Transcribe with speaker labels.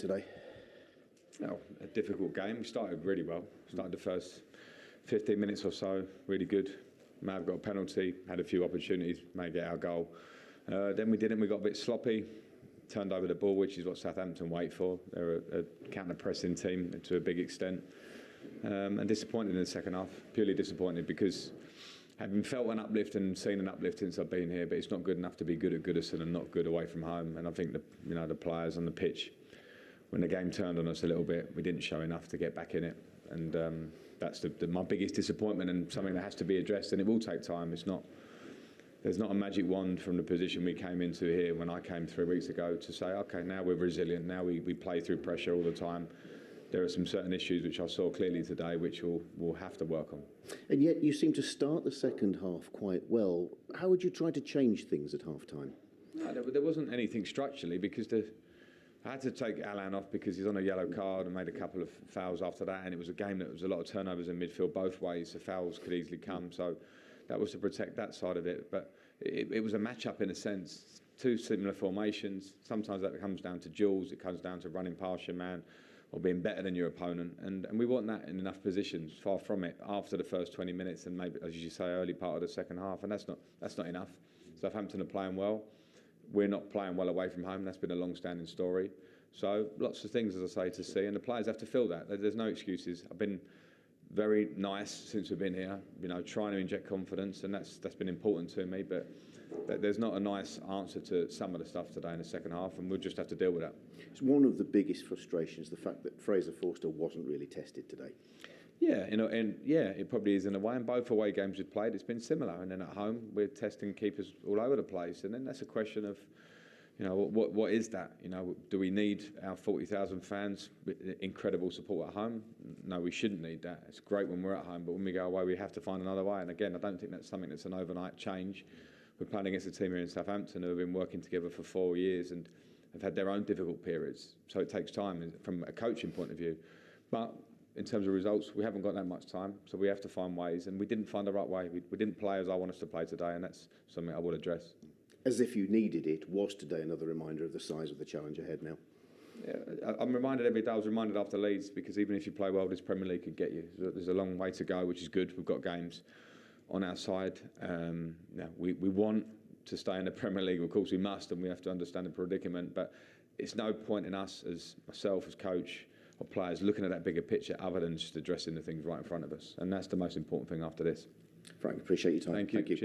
Speaker 1: today?
Speaker 2: Well, a difficult game. We started really well. Started the first 15 minutes or so, really good. May have got a penalty, had a few opportunities, may get our goal. Then we didn't, we got a bit sloppy, turned over the ball, which is what Southampton wait for. They're a counter-pressing team to a big extent. And disappointed in the second half, purely disappointed because having felt an uplift and seen an uplift since I've been here, but it's not good enough to be good at Goodison and not good away from home. And I think the players on the pitch, when the game turned on us a little bit, we didn't show enough to get back in it. And that's my biggest disappointment and something that has to be addressed, and it will take time. There's not a magic wand from the position we came into here when I came 3 weeks ago to say, OK, now we're resilient, now we play through pressure all the time. There are some certain issues which I saw clearly today which we'll have to work on. And
Speaker 1: yet you seem to start the second half quite well. How would you try to change things at half-time?
Speaker 2: No, there wasn't anything structurally because I had to take Alan off because he's on a yellow card and made a couple of fouls after that, and it was a game that was a lot of turnovers in midfield both ways, so fouls could easily come, so that was to protect that side of it. But it was a match-up in a sense, two similar formations. Sometimes that comes down to duels, it comes down to running past your man or being better than your opponent, and we want that in enough positions, far from it, after the first 20 minutes and maybe, as you say, early part of the second half, and that's not enough. Southampton are playing well. We're not playing well away from home. That's been a long-standing story. So lots of things, as I say, to see, and the players have to feel that. There's no excuses. I've been very nice since we've been here, trying to inject confidence, and that's been important to me. But there's not a nice answer to some of the stuff today in the second half, and we'll just have to deal with that.
Speaker 1: It's one of the biggest frustrations, the fact that Fraser Forster wasn't really tested today.
Speaker 2: Yeah, it probably is in a way. And both away games we've played, it's been similar. And then at home, we're testing keepers all over the place. And then that's a question of, what is that? Do we need our 40,000 fans with incredible support at home? No, we shouldn't need that. It's great when we're at home, but when we go away, we have to find another way. And again, I don't think that's something that's an overnight change. We're playing against a team here in Southampton who have been working together for 4 years and have had their own difficult periods. So it takes time from a coaching point of view. But in terms of results, we haven't got that much time, so we have to find ways, and we didn't find the right way. We didn't play as I want us to play today, and that's something I will address.
Speaker 1: As if you needed it, was today another reminder of the size of the challenge ahead now?
Speaker 2: Yeah, I'm reminded every day. I was reminded after Leeds, because even if you play well, this Premier League could get you. There's a long way to go, which is good. We've got games on our side. We want to stay in the Premier League. Of course we must, and we have to understand the predicament, but it's no point in us, as myself, as coach, or players, looking at that bigger picture other than just addressing the things right in front of us. And that's the most important thing after this.
Speaker 1: Frank, appreciate your time.
Speaker 2: Thank you.